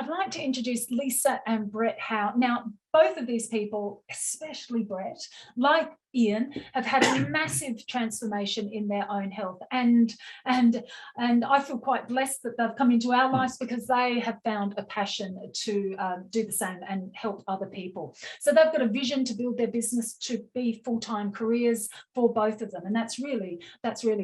I'd like to introduce Lisa and Brett Howe. Now, both of these people, especially Brett, like Ian, have had a massive transformation in their own health, and I feel quite blessed that they've come into our lives because they have found a passion to do the same and help other people. So they've got a vision to build their business to be full-time careers for both of them, and that's really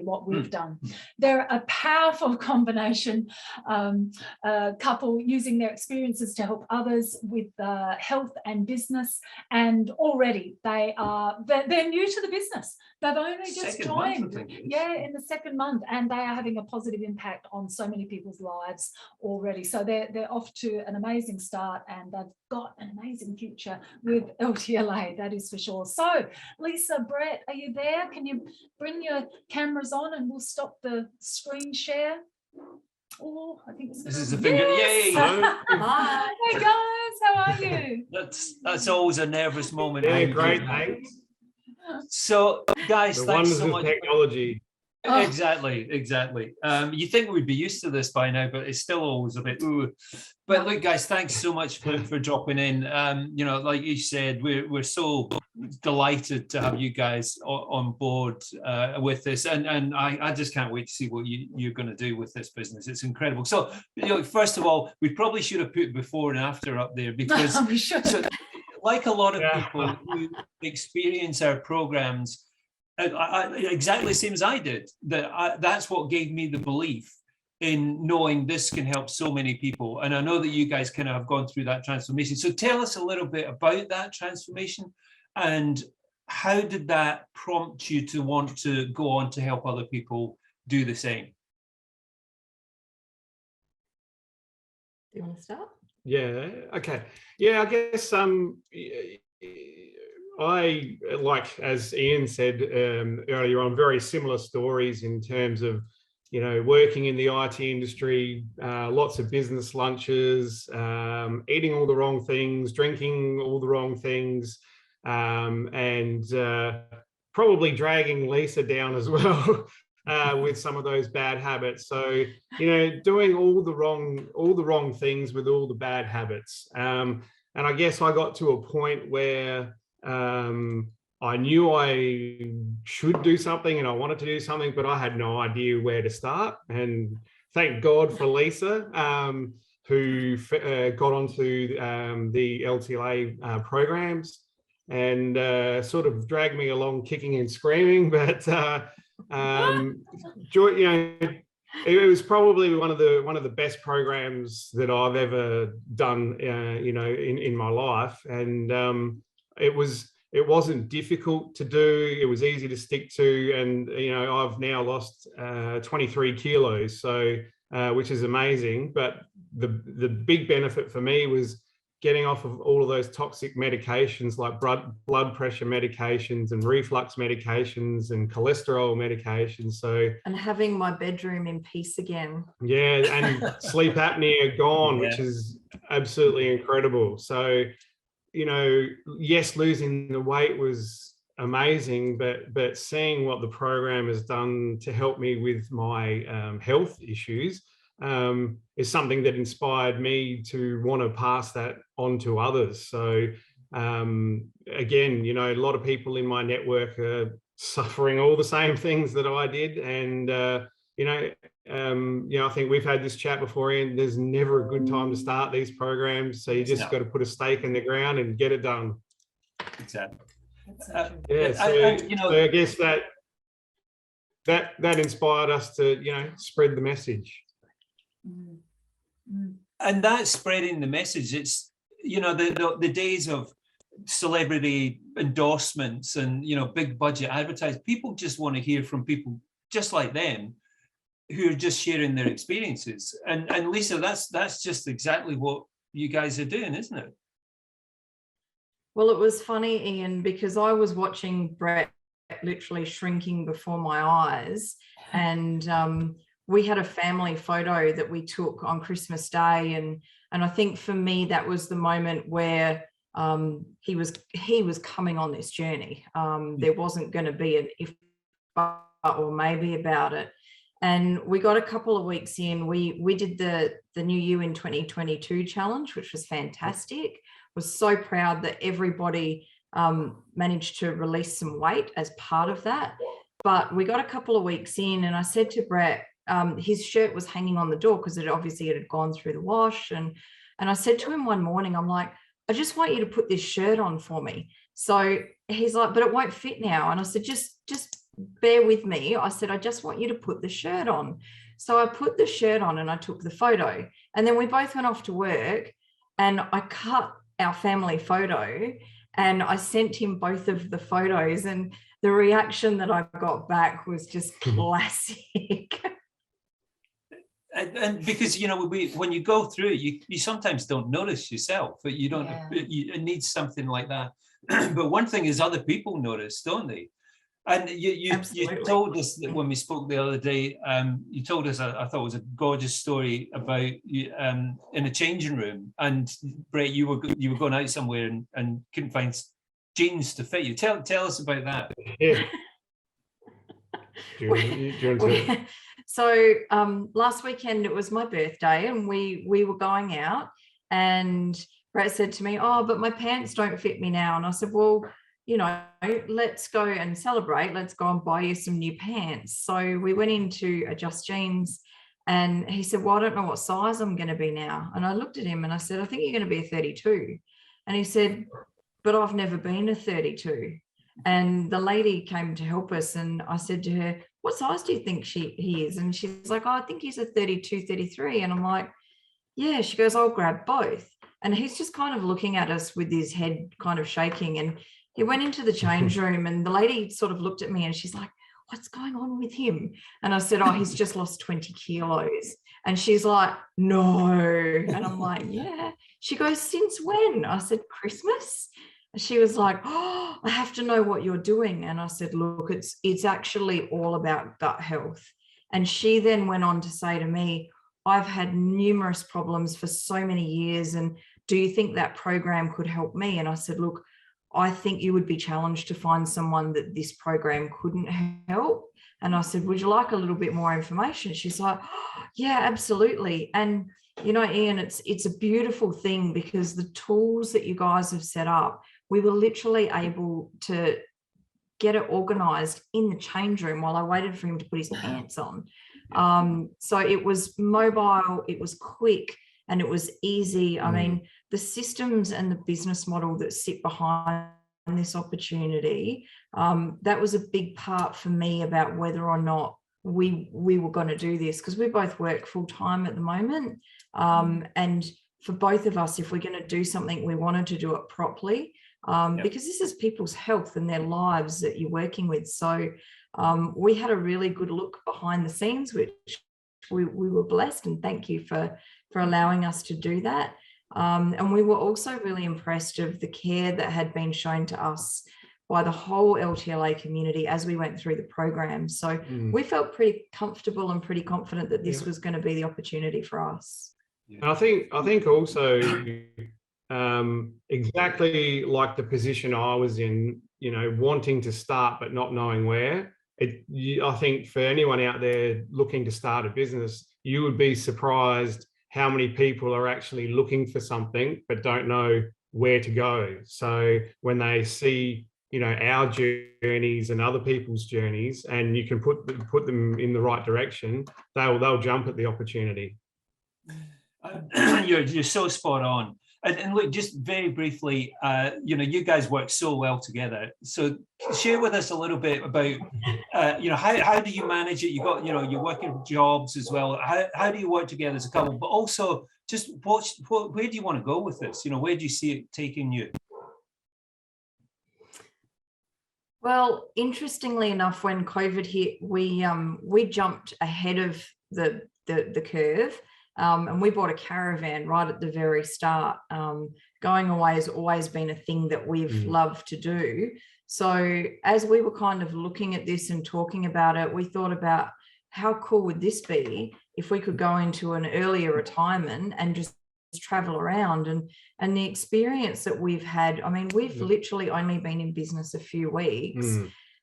what we've done. They're a powerful combination couple using their experiences to help others with health and business, and already they're new to the business. They've only just joined, in the second month, and they are having a positive impact on so many people's lives already. So they're off to an amazing start, and they've got an amazing future with LTLA, that is for sure. So Lisa, Brett, are you there? Can you bring your cameras on and we'll stop the screen share? Oh, I think this is a finger. Yay! Hi. Hey guys, how are you? That's always a nervous moment. Yeah, great, thanks. So, guys, the thanks wonders so much. of technology. Exactly. You think we'd be used to this by now, but it's still always a bit ooh. But look, guys, thanks so much for dropping in. You know, like you said, we're so delighted to have you guys on board with this, and I just can't wait to see what you're going to do with this business. It's incredible. So, you know, first of all, we probably should have put before and after up there, because we should. So, like a lot of people who experience our programs, exactly the same as I did, that's what gave me the belief in knowing this can help so many people. And I know that you guys kind of have gone through that transformation. So tell us a little bit about that transformation, and how did that prompt you to want to go on to help other people do the same? Do you want to start? Yeah, okay. Yeah, I guess I, like as Ian said earlier on, very similar stories in terms of, you know, working in the IT industry, lots of business lunches, eating all the wrong things, drinking all the wrong things, and probably dragging Lisa down as well. With some of those bad habits. So, you know, doing all the wrong things with all the bad habits. And I guess I got to a point where I knew I should do something and I wanted to do something, but I had no idea where to start. And thank God for Lisa, who got onto the LTLA programs and sort of dragged me along kicking and screaming, but you know, it was probably one of the best programs that I've ever done, you know, in my life. And it wasn't difficult to do. It was easy to stick to, and you know, I've now lost 23 kilos, so which is amazing. But the big benefit for me was getting off of all of those toxic medications like blood pressure medications and reflux medications and cholesterol medications. So, and having my bedroom in peace again. Yeah, and sleep apnea gone, which is absolutely incredible. So, you know, yes, losing the weight was amazing, but seeing what the program has done to help me with my health issues is something that inspired me to want to pass that on to others. So again, you know, a lot of people in my network are suffering all the same things that I did. And, you know, I think we've had this chat before, and there's never a good time to start these programs. So you just got to put a stake in the ground and get it done. Exactly. Yeah, so, you know, so I guess that inspired us to, you know, spread the message. And that's spreading the message. It's, you know, the days of celebrity endorsements and, you know, big budget advertising. People just want to hear from people just like them who are just sharing their experiences. And Lisa, that's just exactly what you guys are doing, isn't it? Well, it was funny, Ian, because I was watching Brett literally shrinking before my eyes, and we had a family photo that we took on Christmas Day, and I think for me that was the moment where he was coming on this journey. There wasn't going to be an if or maybe about it. And we got a couple of weeks in. We did the New You in 2022 challenge, which was fantastic. Was so proud that everybody managed to release some weight as part of that. But we got a couple of weeks in, and I said to Brett, his shirt was hanging on the door because it had gone through the wash. And I said to him one morning, I'm like, I just want you to put this shirt on for me. So he's like, but it won't fit now. And I said, just bear with me. I said, I just want you to put the shirt on. So I put the shirt on and I took the photo. And then we both went off to work, and I cut our family photo and I sent him both of the photos, and the reaction that I got back was just classic. And because, you know, when you go through it, you sometimes don't notice yourself, but you don't, it needs something like that. But one thing is other people notice, don't they? And you told us that when we spoke the other day, you told us, I thought it was a gorgeous story about you in a changing room, and Brett, you were going out somewhere and couldn't find jeans to fit you. Tell us about that. Yeah. So last weekend it was my birthday, and we were going out, and Brett said to me, oh, but my pants don't fit me now. And I said, well, you know, let's go and celebrate. Let's go and buy you some new pants. So we went into a Just Jeans, and he said, well, I don't know what size I'm going to be now. And I looked at him and I said, I think you're going to be a 32. And he said, but I've never been a 32. And the lady came to help us, and I said to her, what size do you think he is? And she's like, oh, I think he's a 32, 33. And I'm like, yeah. She goes, I'll grab both. And he's just kind of looking at us with his head kind of shaking. And he went into the change room, and the lady sort of looked at me and she's like, what's going on with him? And I said, oh, he's just lost 20 kilos. And she's like, no. And I'm like, yeah. She goes, since when? I said, Christmas. She was like, oh, I have to know what you're doing. And I said, look, it's actually all about gut health. And she then went on to say to me, I've had numerous problems for so many years, and do you think that program could help me? And I said, look, I think you would be challenged to find someone that this program couldn't help. And I said, would you like a little bit more information? She's like, oh, yeah, absolutely. And, you know, Ian, it's a beautiful thing, because the tools that you guys have set up, we were literally able to get it organized in the change room while I waited for him to put his pants on. So it was mobile, it was quick, and it was easy. I mean, the systems and the business model that sit behind this opportunity, that was a big part for me about whether or not we were going to do this, because we both work full time at the moment. And for both of us, if we're going to do something, we wanted to do it properly, because this is people's health and their lives that you're working with. So we had a really good look behind the scenes, which we were blessed, and thank you for allowing us to do that. And we were also really impressed of the care that had been shown to us by the whole LTLA community as we went through the program. So we felt pretty comfortable and pretty confident that this was going to be the opportunity for us. And I think also exactly like the position I was in, you know, wanting to start but not knowing where. I think for anyone out there looking to start a business, you would be surprised how many people are actually looking for something but don't know where to go. So when they see, you know, our journeys and other people's journeys, and you can put them in the right direction, they'll jump at the opportunity. You're so spot on. And look, just very briefly, you know, you guys work so well together. So share with us a little bit about, you know, how do you manage it? You got, you know, you're working jobs as well. How do you work together as a couple? But also, just where do you want to go with this? You know, where do you see it taking you? Well, interestingly enough, when COVID hit, we jumped ahead of the curve. And we bought a caravan right at the very start. Going away has always been a thing that we've loved to do. So as we were kind of looking at this and talking about it, we thought about how cool would this be if we could go into an earlier retirement and just travel around. And the experience that we've had, I mean, we've literally only been in business a few weeks,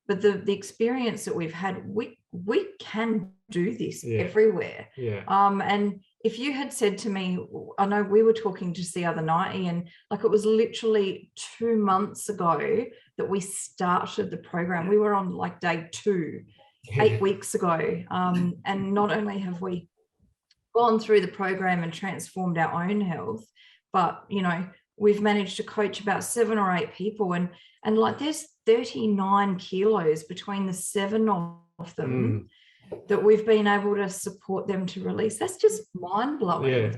but the experience that we've had, we can do this Yeah. everywhere. Yeah. And if you had said to me, I know we were talking just the other night, Ian, like it was literally 2 months ago that we started the program. We were on like day 2, 8 weeks ago. And not only have we gone through the program and transformed our own health, but, you know, we've managed to coach about 7 or 8 people, and like there's 39 kilos between the 7 of them that we've been able to support them to release. That's just mind-blowing. Yeah.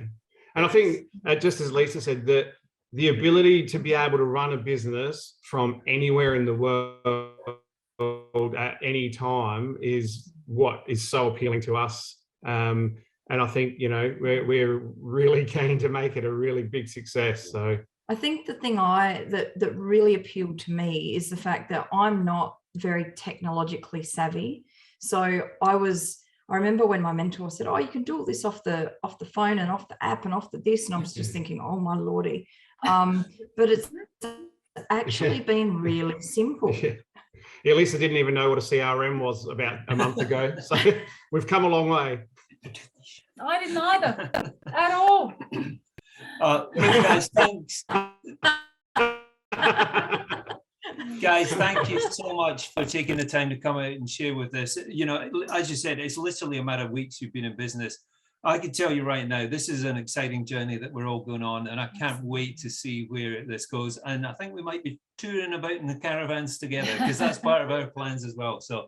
And I think, just as Lisa said, that the ability to be able to run a business from anywhere in the world at any time is what is so appealing to us. And I think, you know, we're really keen to make it a really big success. So I think the thing that really appealed to me is the fact that I'm not very technologically savvy. So I remember when my mentor said, "Oh, you can do all this off the phone and off the app and off the this," and I was just thinking, "Oh my lordy," but it's actually been really simple. Yeah, Lisa didn't even know what a CRM was about a month ago, so we've come a long way. I didn't either at all. Guys, thanks. Guys, thank you so much for taking the time to come out and share with us. You know, as you said, it's literally a matter of weeks you've been in business. I can tell you right now, this is an exciting journey that we're all going on, and I can't wait to see where this goes. And I think we might be touring about in the caravans together, because that's part of our plans as well. So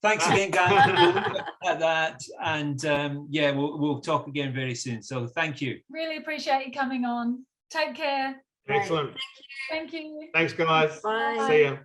thanks again, guys. We'll look at that, and yeah, we'll talk again very soon. So thank you. Really appreciate you coming on. Take care. Excellent. Thank you. Thanks, guys. Bye. See ya.